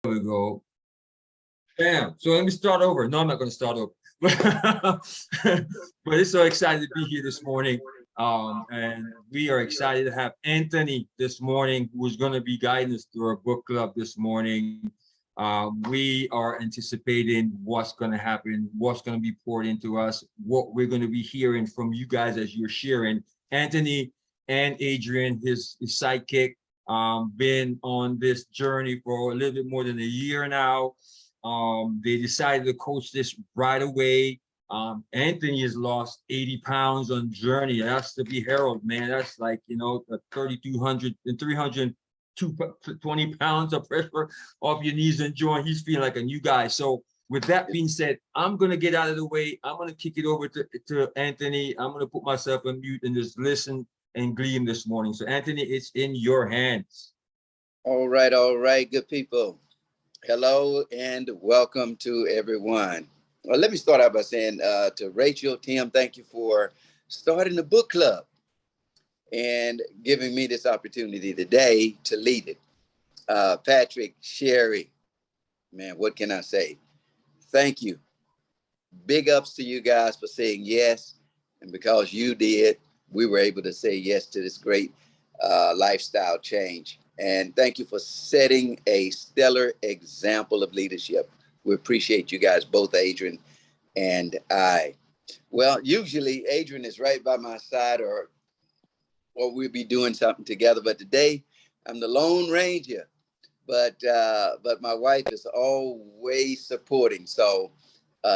we go. Bam. So let me start over. No, I'm not going to start over. But it's so excited to be here this morning. And we are excited to have Anthony this morning, who is going to be guiding us through our book club this morning. We are anticipating what's going to happen, what's going to be poured into us, what we're going to be hearing from you guys as you're sharing. Anthony and Adrienne, his sidekick, been on this journey for a little bit more than a year now. They decided to coach this right away. Anthony has lost 80 pounds on journey. That's to be Harold, man. That's like, you know, 3,200 and 320 pounds of pressure off your knees and joint. He's feeling like a new guy. So with that being said, I'm going to get out of the way. I'm going to kick it over to Anthony. I'm going to put myself on mute and just listen and glean this morning. So Anthony, it's in your hands. All right, good people. Hello and welcome to everyone. Well, let me start out by saying to Rachel, Tim, thank you for starting the book club and giving me this opportunity today to lead it. Patrick, Sherry, man, what can I say? Thank you. Big ups to you guys for saying yes. And because you did, we were able to say yes to this great lifestyle change. And thank you for setting a stellar example of leadership. We appreciate you guys, both Adrienne and I. Well, usually Adrienne is right by my side or we'll be doing something together. But today I'm the Lone Ranger. But my wife is always supporting. So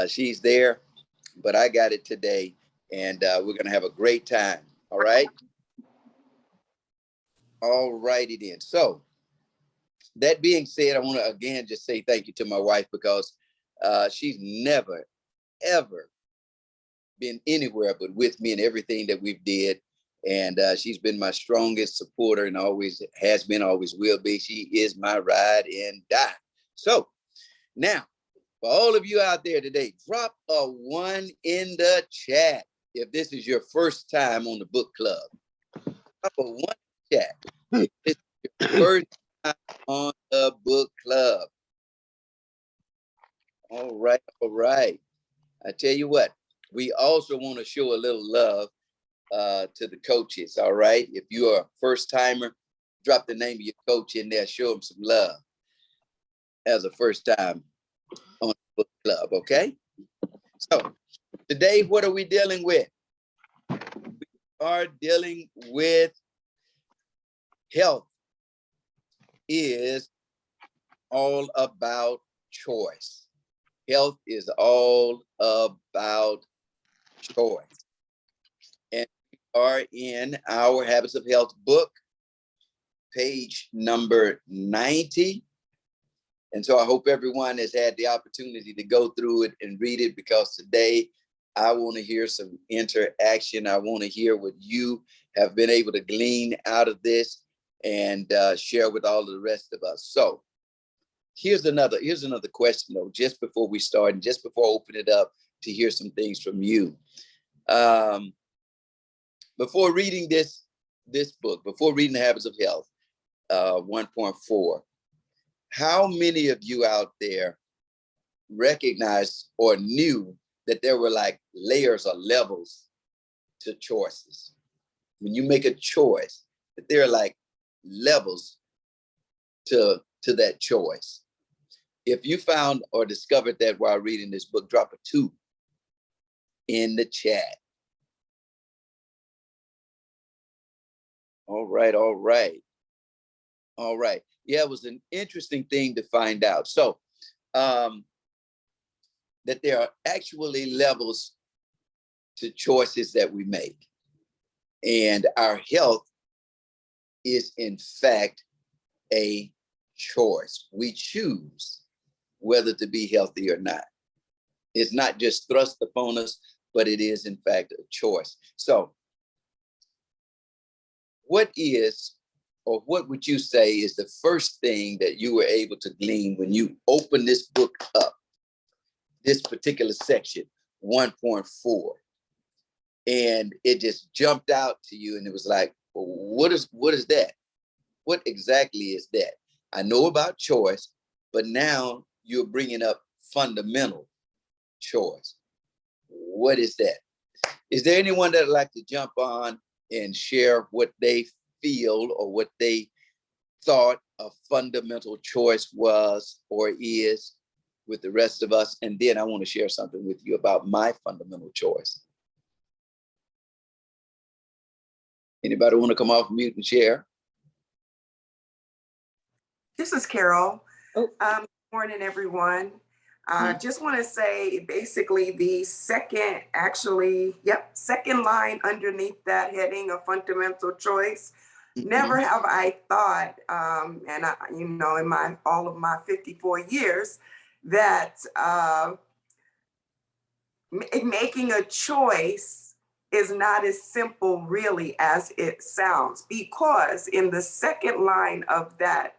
she's there, but I got it today. And we're going to have a great time. All right. All righty then. So that being said, I want to again just say thank you to my wife because she's never, ever been anywhere but with me in everything that we've did. And she's been my strongest supporter and always has been, always will be. She is my ride and die. So now, for all of you out there today, drop a 1 in the chat if this is your first time on the book club. Drop a 1 in the chat. If this is your first time on the book club. All right, all right. I tell you what, we also want to show a little love to the coaches, all right? If you're a first timer, drop the name of your coach in there, show them some love as a first time on the book club, okay? So today, what are we dealing with? We are dealing with health is all about choice. Health is all about choice. And we are in our Habits of Health book, page number 90. And so I hope everyone has had the opportunity to go through it and read it, because today I want to hear some interaction. I want to hear what you have been able to glean out of this and share with all of the rest of us. So here's another question though, just before we start and just before I open it up to hear some things from you. Before reading this book, before reading The Habits of Health, 1.4, how many of you out there recognized or knew that there were like layers or levels to choices? When you make a choice, that there are like levels to that choice. If you found or discovered that while reading this book, drop a 2 in the chat. All right, all right. All right. Yeah, it was an interesting thing to find out. So that there are actually levels to choices that we make. And our health is in fact a choice. We choose whether to be healthy or not. It's not just thrust upon us, but it is in fact a choice. So what would you say is the first thing that you were able to glean when you opened this book up, this particular section, 1.4, and it just jumped out to you and it was like, well, what is that? What exactly is that? I know about choice, but now you're bringing up fundamental choice. What is that? Is there anyone that would like to jump on and share what they feel or what they thought a fundamental choice was or is with the rest of us? And then I want to share something with you about my fundamental choice. Anybody want to come off mute and share? This is Carol. Oh. Good morning, everyone. Just want to say basically the second line underneath that heading of fundamental choice. Never have I thought, and I, you know, in all of my 54 years, that making a choice is not as simple really as it sounds, because in the second line of that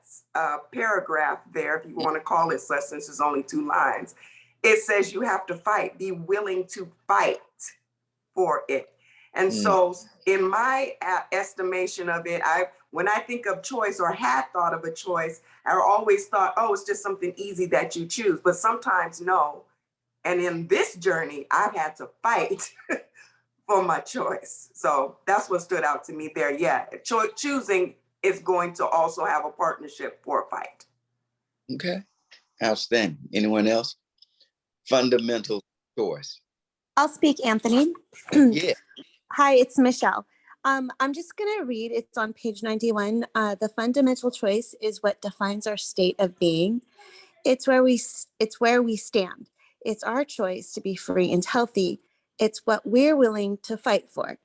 paragraph there, if you want to call it such, since there's only 2 lines, it says you have to fight, be willing to fight for it. And so in my estimation of it, when I think of choice or had thought of a choice, I always thought, oh, it's just something easy that you choose, but sometimes no. And in this journey, I've had to fight for my choice. So that's what stood out to me there. Yeah, choosing is going to also have a partnership for a fight. Okay, outstanding. Anyone else? Fundamental choice. I'll speak, Anthony. Yeah. Hi, it's Michelle. I'm just going to read. It's on page 91. The fundamental choice is what defines our state of being. It's where we stand. It's our choice to be free and healthy. It's what we're willing to fight for.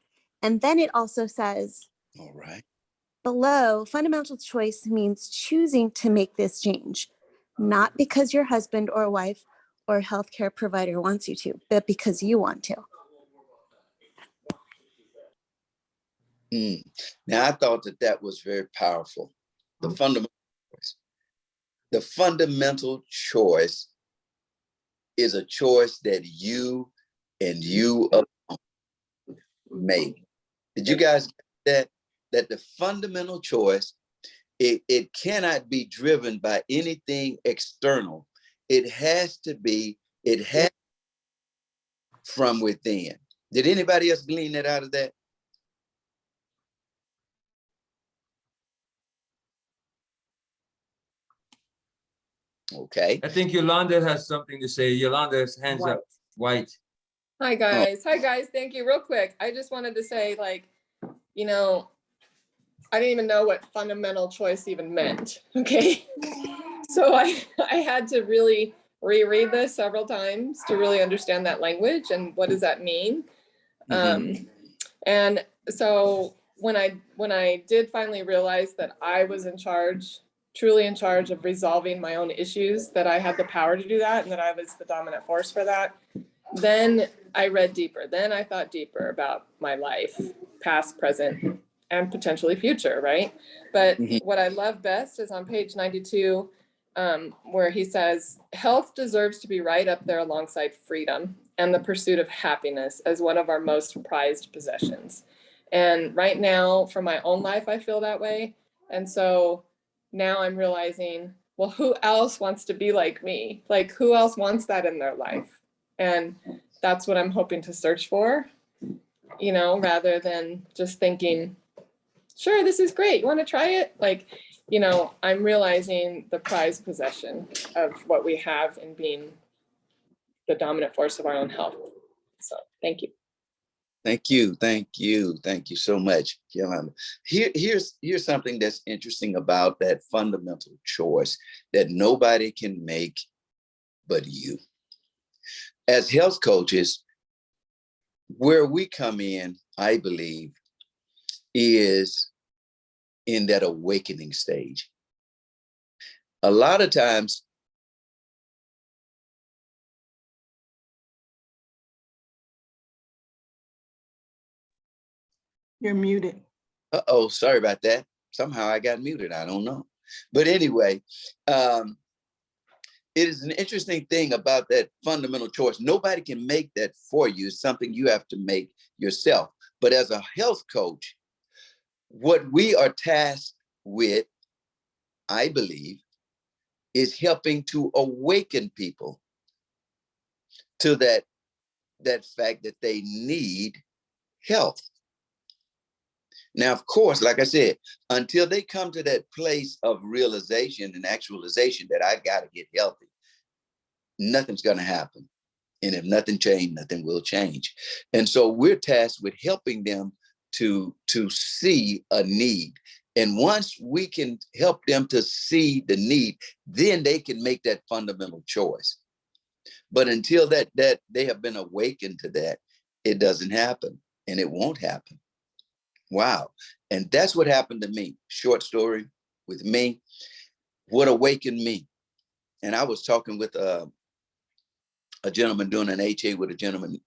And then it also says, All right. Below, fundamental choice means choosing to make this change, not because your husband or wife or healthcare provider wants you to, but because you want to. Now, I thought that was very powerful. The fundamental choice. The fundamental choice is a choice that you and you alone make. Did you guys get that the fundamental choice, it cannot be driven by anything external. It has from within. Did anybody else glean that out of that? Okay. I think Yolanda has something to say. Yolanda's hands up. White. Hi guys. Hi guys. Thank you. Real quick. I just wanted to say, like, you know, I didn't even know what fundamental choice even meant. Okay. So I had to really reread this several times to really understand that language and what does that mean. And so when I did finally realize that I was truly in charge of resolving my own issues, that I had the power to do that and that I was the dominant force for that, then I read deeper. Then I thought deeper about my life, past, present, and potentially future, right? But what I love best is on page 92, where he says, health deserves to be right up there alongside freedom and the pursuit of happiness as one of our most prized possessions. And right now, for my own life, I feel that way. And so now I'm realizing, well, who else wants to be like me? Like, who else wants that in their life? And that's what I'm hoping to search for, you know, rather than just thinking, sure, this is great, you want to try it? Like, you know, I'm realizing the prized possession of what we have in being the dominant force of our own health. So thank you. Thank you. Thank you. Thank you so much, Yolanda. Here's something that's interesting about that fundamental choice that nobody can make but you. As health coaches, where we come in, I believe, is in that awakening stage. A lot of times, You're muted. uh-oh, sorry about that. Somehow I got muted, I don't know. But anyway, it is an interesting thing about that fundamental choice. Nobody can make that for you. It's something you have to make yourself. But as a health coach, what we are tasked with, I believe, is helping to awaken people to that fact that they need health. Now, of course, like I said, until they come to that place of realization and actualization that I got to get healthy, nothing's going to happen. And if nothing changed, nothing will change. And so we're tasked with helping them to see a need. And once we can help them to see the need, then they can make that fundamental choice. But until that they have been awakened to that, it doesn't happen, and it won't happen. Wow. And that's what happened to me. Short story with me. What awakened me? And I was talking with a gentleman, doing an HA with a gentleman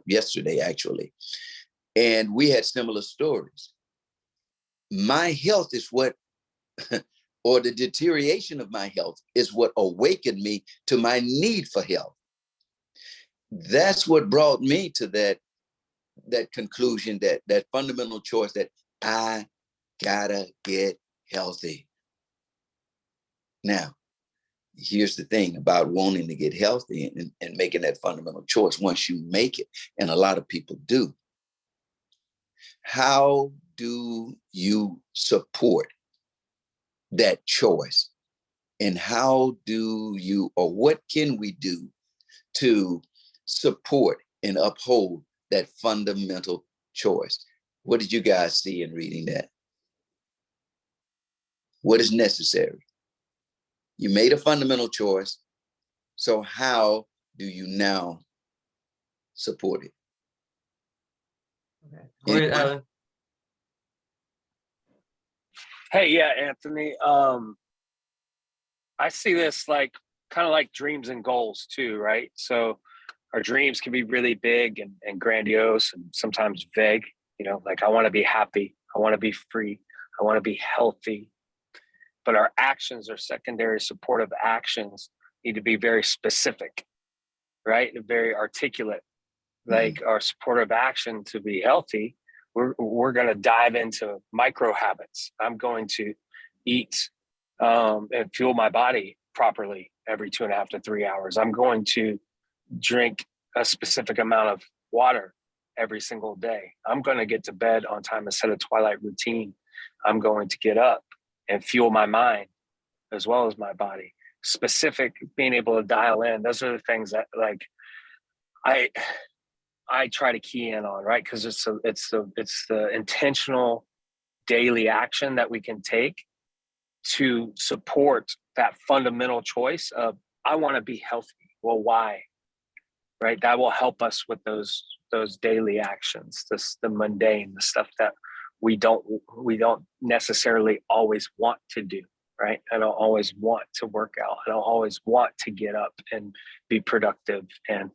yesterday, actually. And we had similar stories. My health is what, or the deterioration of my health is what awakened me to my need for health. That's what brought me to that conclusion, that fundamental choice that I gotta get healthy. Now, here's the thing about wanting to get healthy and making that fundamental choice. Once you make it, and a lot of people do, how do you support that choice? And how do you, or what can we do to support and uphold that fundamental choice? What did you guys see in reading that? What is necessary? You made a fundamental choice. So how do you now support it? Okay. Go ahead, Allan. Hey, yeah, Anthony. I see this like kind of like dreams and goals too, right? So our dreams can be really big and grandiose and sometimes vague, you know, like I want to be happy, I want to be free, I want to be healthy. But our actions, our secondary supportive actions, need to be very specific, right? And very articulate. Like our supportive action to be healthy, we're going to dive into micro habits. I'm going to eat and fuel my body properly every 2.5 to 3 hours. I'm going to drink a specific amount of water every single day. I'm going to get to bed on time and set a twilight routine. I'm going to get up and fuel my mind as well as my body. Specific, being able to dial in. Those are the things that like I try to key in on, right? Because it's the intentional daily action that we can take to support that fundamental choice of I want to be healthy. Well, why? Right? That will help us with those daily actions, the mundane, the stuff that we don't necessarily always want to do. Right? I don't always want to work out. I don't always want to get up and be productive and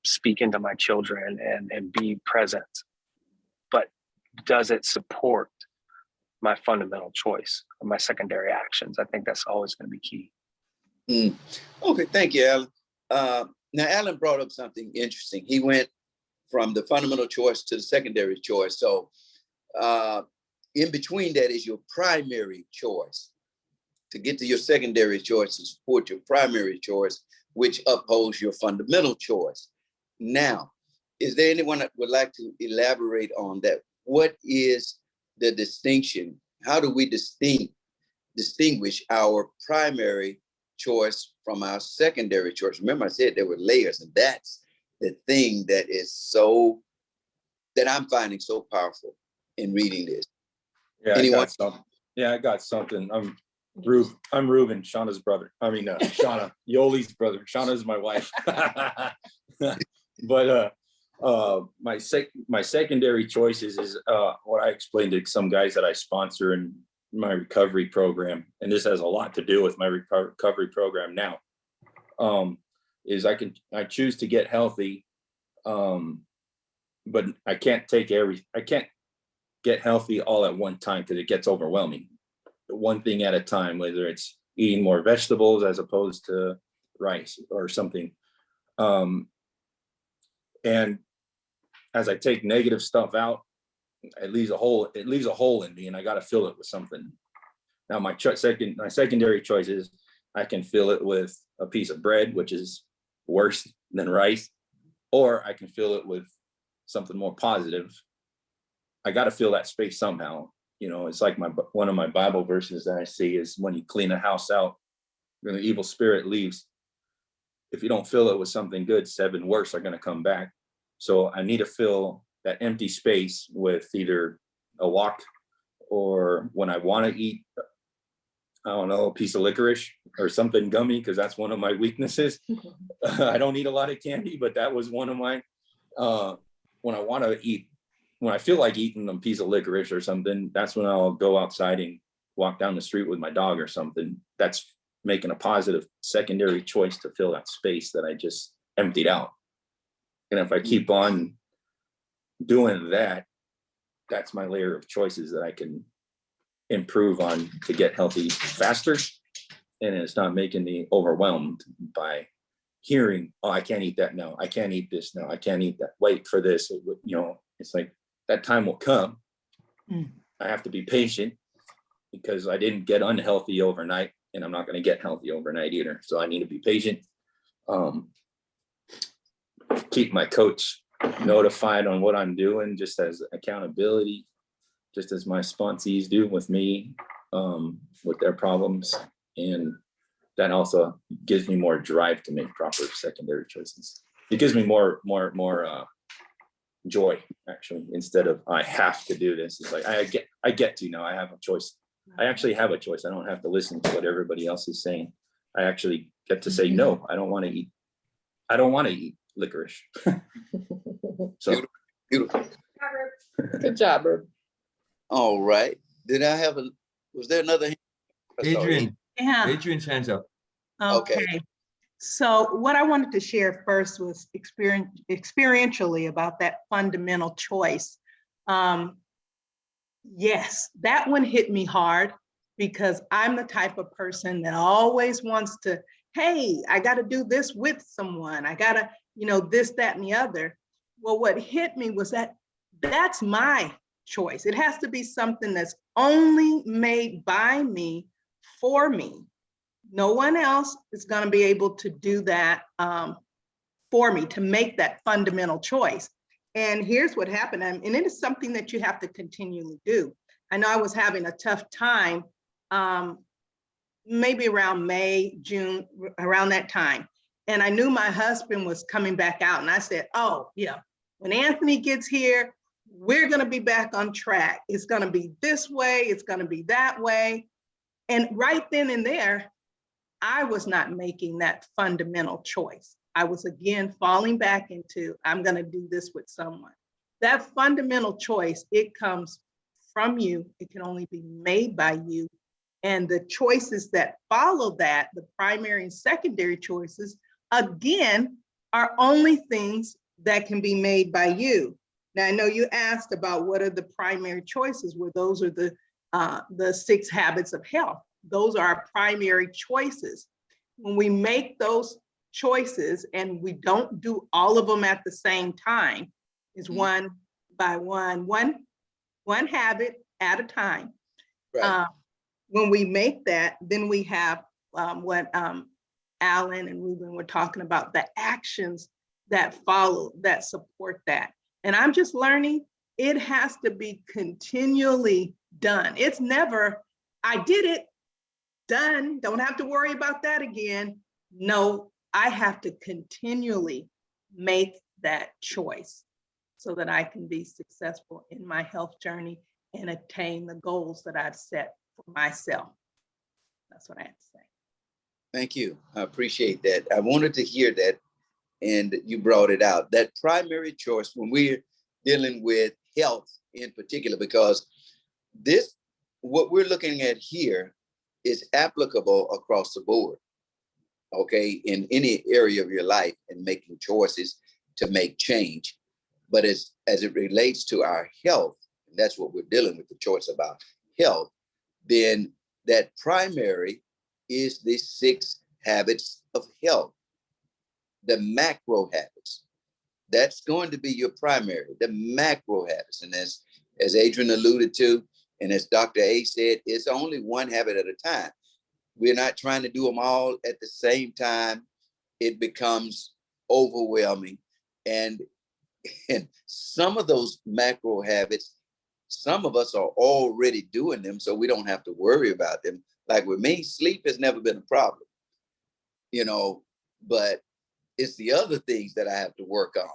speak into my children and be present. But does it support my fundamental choice or my secondary actions? I think that's always going to be key. Okay, thank you, Allan. Now, Allan brought up something interesting. He went from the fundamental choice to the secondary choice. So in between that is your primary choice. To get to your secondary choice to support your primary choice, which upholds your fundamental choice. Now, is there anyone that would like to elaborate on that? What is the distinction? How do we distinguish our primary choice from our secondary choice? Remember, I said there were layers, and that's the thing that I'm finding so powerful in reading this. Yeah, Anyone? I got something. I'm Reuben, Shauna's brother. Shauna, Yoli's brother. Shauna's my wife. But my secondary choices is what I explained to some guys that I sponsor in my recovery program, and this has a lot to do with my recovery program now. Is I choose to get healthy, but I can't get healthy all at one time because it gets overwhelming. One thing at a time, whether it's eating more vegetables as opposed to rice or something. And as I take negative stuff out, it leaves a hole in me, and I got to fill it with something. Now my secondary choice is I can fill it with a piece of bread, which is worse than rice, or I can fill it with something more positive. I got to fill that space somehow. You know, it's like one of my Bible verses that I see is when you clean a house out, when the evil spirit leaves, if you don't fill it with something good, 7 worse are going to come back. So I need to fill that empty space with either a walk, or when I want to eat, I don't know, a piece of licorice or something gummy, because that's one of my weaknesses. I don't eat a lot of candy, but that was one of mine. When I want to eat, when I feel like eating a piece of licorice or something, that's when I'll go outside and walk down the street with my dog or something. That's making a positive secondary choice to fill that space that I just emptied out. And if I keep on doing that, that's my layer of choices that I can improve on to get healthy faster. And it's not making me overwhelmed by hearing, oh, I can't eat that now. I can't eat this now. I can't eat that. Wait for this. You know, it's like that time will come. I have to be patient because I didn't get unhealthy overnight, and I'm not going to get healthy overnight either. So I need to be patient. Keep my coach notified on what I'm doing, just as accountability, just as my sponsees do with me, with their problems. And that also gives me more drive to make proper secondary choices. It gives me more joy, actually, instead of I have to do this. It's like I get to now. I have a choice. I actually have a choice. I don't have to listen to what everybody else is saying. I actually get to say, no, I don't want to eat. I don't want to eat licorice. So Beautiful. Good job, Herb. All right. Was there another hand? Adrienne, Yeah, Adrienne's hands up. Okay. okay. So what I wanted to share first was experientially about that fundamental choice. Yes, that one hit me hard because I'm the type of person that always wants to, hey, I got to do this with someone. I got to, this, that, and the other. Well, what hit me was that's my choice. It has to be something that's only made by me, for me. No one else is going to be able to do that for me, to make that fundamental choice. And here's what happened. And it is something that you have to continually do. I know I was having a tough time, maybe around May, June, around that time. And I knew my husband was coming back out. And I said, oh, yeah, when Anthony gets here, we're going to be back on track. It's going to be this way. It's going to be that way. And right then and there, I was not making that fundamental choice. I was again falling back into, I'm going to do this with someone. That fundamental choice, it comes from you. It can only be made by you. And the choices that follow that, the primary and secondary choices, again, are only things that can be made by you. Now, I know you asked about what are the primary choices, where those are the 6 habits of health. Those are our primary choices. When we make those choices and we don't do all of them at the same time, it's one by one habit at a time. Right. When we make that, then we have what Allan and Ruben were talking about, the actions that follow, that support that. And I'm just learning, it has to be continually done. It's never, I did it, done, don't have to worry about that again. No, I have to continually make that choice so that I can be successful in my health journey and attain the goals that I've set for myself. That's what I have to say. Thank you. I appreciate that. I wanted to hear that, and you brought it out. That primary choice when we're dealing with health in particular, because what we're looking at here is applicable across the board, okay, in any area of your life and making choices to make change. But as it relates to our health, and that's what we're dealing with, the choice about health, then that primary is the 6 habits of health, the macro habits. That's going to be your primary, the macro habits. And as Adrienne alluded to, and as Dr. A said, it's only one habit at a time. we're not trying to do them all at the same time. It becomes overwhelming. And some of those macro habits, some of us are already doing them, so we don't have to worry about them. Like with me, sleep has never been a problem, you know, but it's the other things that I have to work on,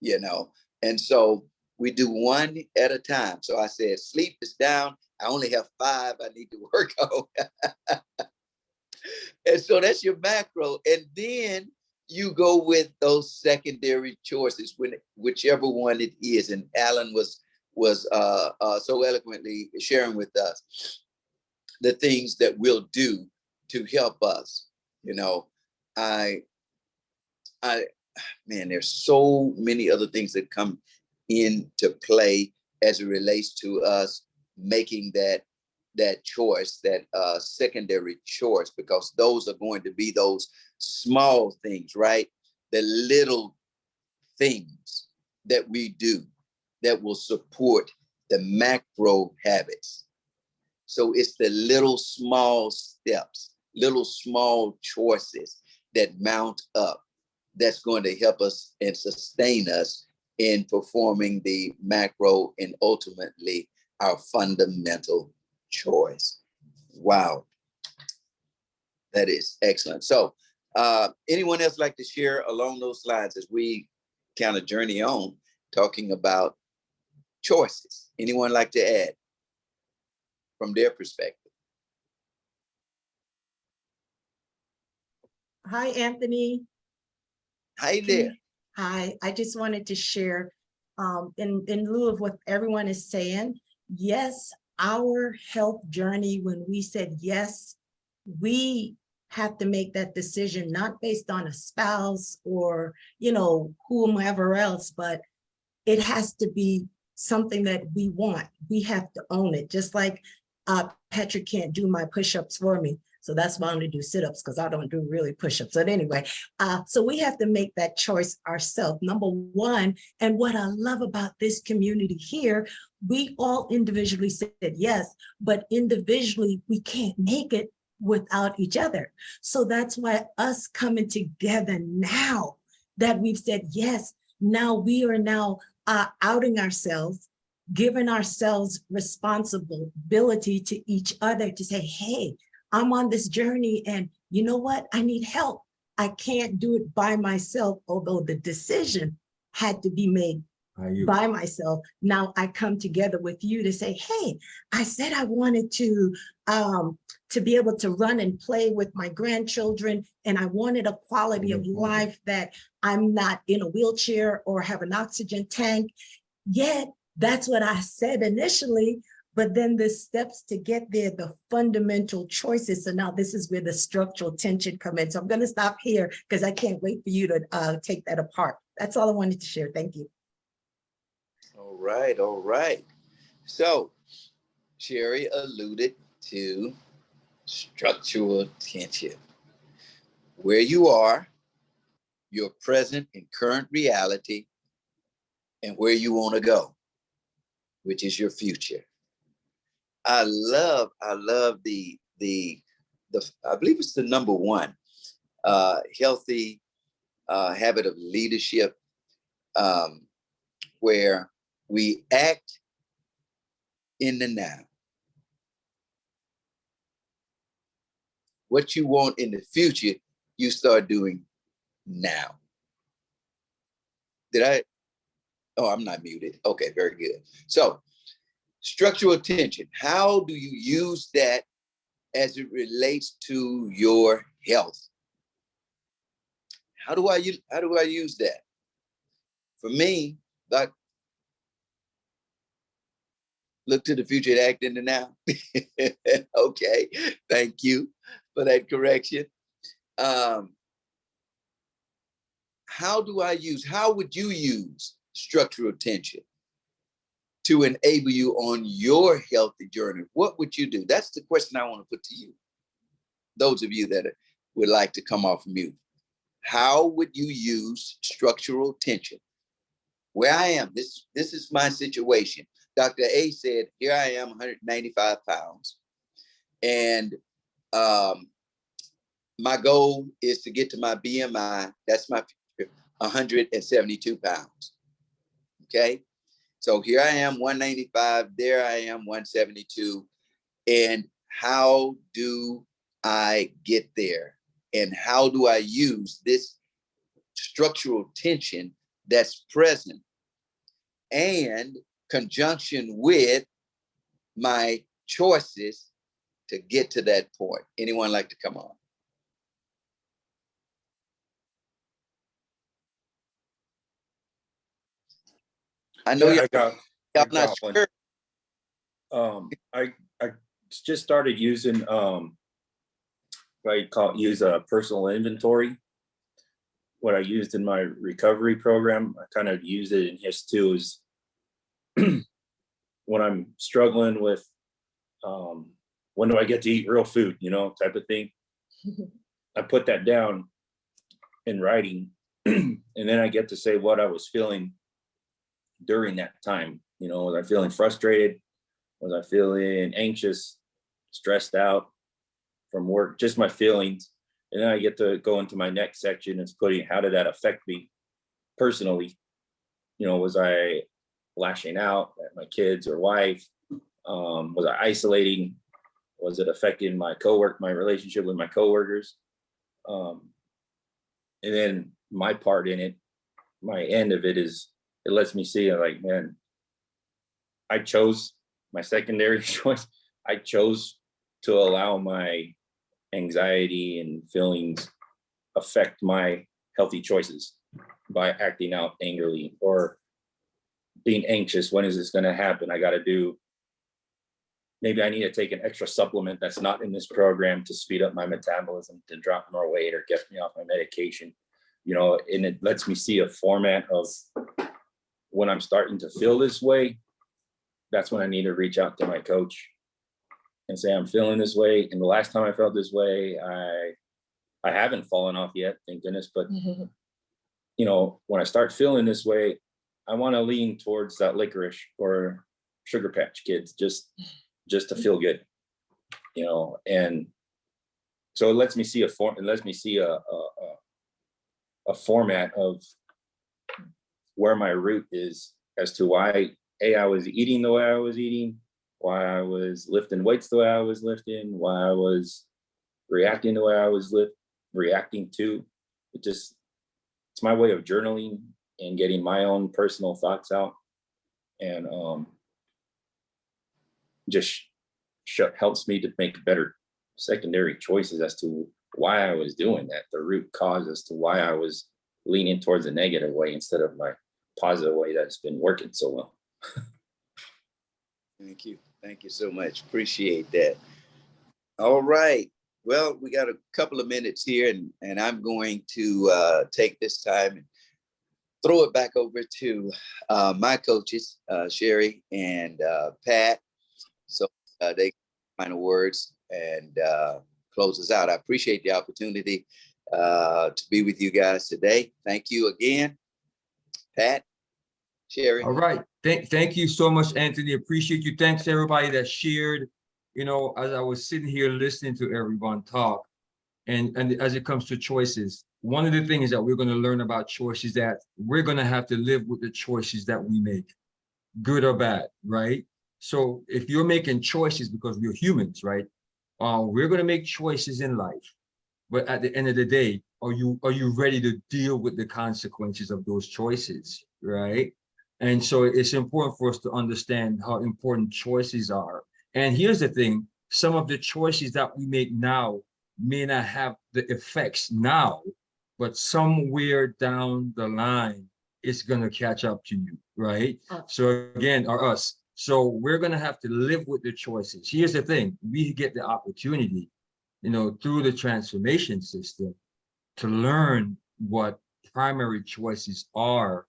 you know. And so we do one at a time. So I said, sleep is down. I only have 5 I need to work on. And so that's your macro. And then you go with those secondary choices, whichever one it is. And Allan was so eloquently sharing with us the things that we'll do to help us. You know, man, there's so many other things that come into play as it relates to us making that choice, that secondary choice, because those are going to be those small things, right? The little things that we do that will support the macro habits. So it's the little small steps, little small choices that mount up that's going to help us and sustain us in performing the macro and ultimately our fundamental choice. Wow, that is excellent. So anyone else like to share along those lines as we kind of journey on talking about choices? Anyone like to add from their perspective? Hi, Anthony. Hi there. Hi, I just wanted to share in lieu of what everyone is saying. Yes, our health journey, when we said yes, we have to make that decision, not based on a spouse or, you know, whomever else, but it has to be something that we want. We have to own it. Just like Patrick can't do my push-ups for me. So that's why I only do sit-ups, because I don't do really push-ups. But anyway, so we have to make that choice ourselves, number one. And what I love about this community here, we all individually said yes, but individually we can't make it without each other. So that's why us coming together now that we've said yes, now we are now outing ourselves, giving ourselves responsibility to each other to say, hey, I'm on this journey and you know what? I need help. I can't do it by myself, although the decision had to be made by myself. Now I come together with you to say, hey, I said I wanted to be able to run and play with my grandchildren, and I wanted a quality of life that I'm not in a wheelchair or have an oxygen tank. Yet that's what I said initially. But then the steps to get there, the fundamental choices. So now this is where the structural tension comes in. So I'm going to stop here because I can't wait for you to take that apart. That's all I wanted to share. Thank you. All right, all right. So Sherry alluded to structural tension. Where you are, your present and current reality, and where you want to go, which is your future. I love the I believe it's the number one healthy habit of leadership, where we act in the now. What you want in the future, you start doing now. Oh, I'm not muted. Okay, very good. So structural tension, how do you use that as it relates to your health? How do I use that? For me, like, look to the future and act in the now. Okay, thank you for that correction. How would you use structural tension to enable you on your healthy journey? What would you do? That's the question I want to put to you. Those of you that would like to come off mute. How would you use structural tension? Where I am, this is my situation. Dr. A said, here I am, 195 pounds. And My goal is to get to my BMI. That's my 172 pounds. Okay. So here I am, 195. There I am, 172. And how do I get there? And how do I use this structural tension that's present and conjunction with my choices to get to that point? Anyone like to come on? I know Yeah, y'all not one. sure. I just started using what I use a personal inventory. What I used in my recovery program, I kind of use it in his too, is when I'm struggling with when do I get to eat real food, you know, type of thing. I put that down in writing, and then I get to say what I was feeling during that time. You know, was I feeling frustrated? Was I feeling anxious, stressed out from work? Just my feelings. And then I get to go into my next section. It's putting, how did that affect me personally? You know, was I lashing out at my kids or wife? Was I isolating? Was it affecting my relationship with my coworkers? And then my part in it, my end of it is, it lets me see, like, man, I chose my secondary choice. I chose to allow my anxiety and feelings affect my healthy choices by acting out angrily or being anxious. When is this going to happen? I got to do, maybe I need to take an extra supplement that's not in this program to speed up my metabolism, to drop more weight or get me off my medication, you know. And it lets me see a format of when I'm starting to feel this way. That's when I need to reach out to my coach and say, I'm feeling this way. And the last time I felt this way, I haven't fallen off yet, thank goodness. But, you know, when I start feeling this way, I want to lean towards that licorice or Sugar Patch Kids, just to feel good, you know. And so it lets me see a format of where my root is as to why I was eating the way I was eating, why I was lifting weights the way I was lifting, why I was reacting the way I was reacting to. It's my way of journaling and getting my own personal thoughts out, and just helps me to make better secondary choices as to why I was doing that, the root cause as to why I was leaning towards a negative way instead of my positive way that's been working so well. Thank you. Thank you so much. Appreciate that. All right. Well, we got a couple of minutes here, and I'm going to take this time and throw it back over to my coaches, Sherry and Pat, so they final words and close us out. I appreciate the opportunity to be with you guys today. Thank you again, Pat, Sherry. All right. Thank you so much, Anthony. Appreciate you. Thanks to everybody that shared. You know, as I was sitting here listening to everyone talk, and as it comes to choices, one of the things that we're going to learn about choices is that we're going to have to live with the choices that we make, good or bad, right? So if you're making choices, because we're humans, right? We're going to make choices in life. But at the end of the day, are you ready to deal with the consequences of those choices, right? And so it's important for us to understand how important choices are. And here's the thing, some of the choices that we make now may not have the effects now, but somewhere down the line, it's going to catch up to you, right? So again, or us. So we're going to have to live with the choices. Here's the thing, we get the opportunity, you know, through the transformation system to learn what primary choices are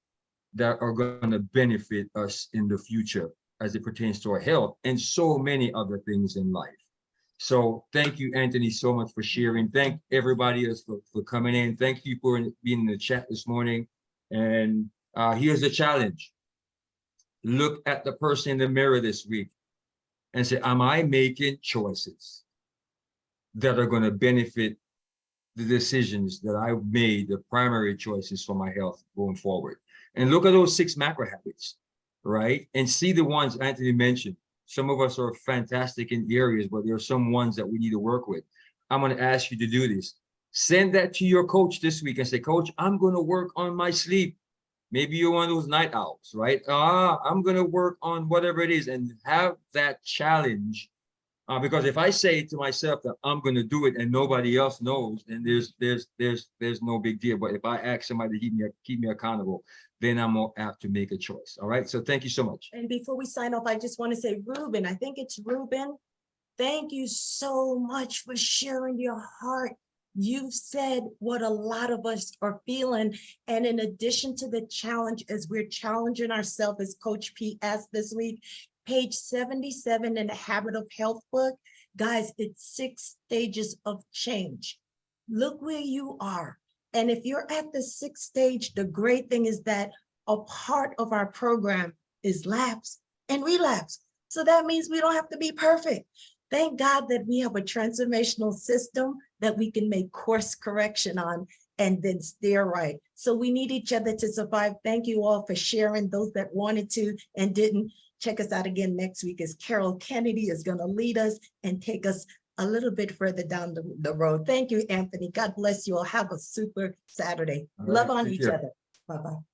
that are going to benefit us in the future as it pertains to our health and so many other things in life. So thank you, Anthony, so much for sharing. Thank everybody else for coming in. Thank you for being in the chat this morning. And here's the challenge. Look at the person in the mirror this week and say, am I making choices? that are going to benefit the decisions that I've made, the primary choices for my health going forward. And look at those 6 macro habits, right? And see the ones Anthony mentioned. Some of us are fantastic in areas, but there are some ones that we need to work with. I'm going to ask you to do this. Send that to your coach this week and say, Coach, I'm going to work on my sleep. Maybe you're one of those night owls, right? I'm going to work on whatever it is, and have that challenge. Because if I say to myself that I'm going to do it and nobody else knows, then there's no big deal. But if I ask somebody to keep me accountable, then I'm more apt to make a choice. All right. So thank you so much. And before we sign off, I just want to say, Ruben, I think it's Ruben. Thank you so much for sharing your heart. You've said what a lot of us are feeling. And in addition to the challenge, as we're challenging ourselves, as Coach P asked this week, page 77 in the Habit of Health book, guys, it's 6 stages of change. Look where you are. And if you're at the 6th stage, the great thing is that a part of our program is lapse and relapse. So that means we don't have to be perfect. Thank God that we have a transformational system that we can make course correction on and then steer right. So we need each other to survive. Thank you all for sharing, those that wanted to and didn't. Check us out again next week as Carol Kennedy is going to lead us and take us a little bit further down the road. Thank you, Anthony. God bless you all. Have a super Saturday. All Love right, on take each care. other. Bye-bye.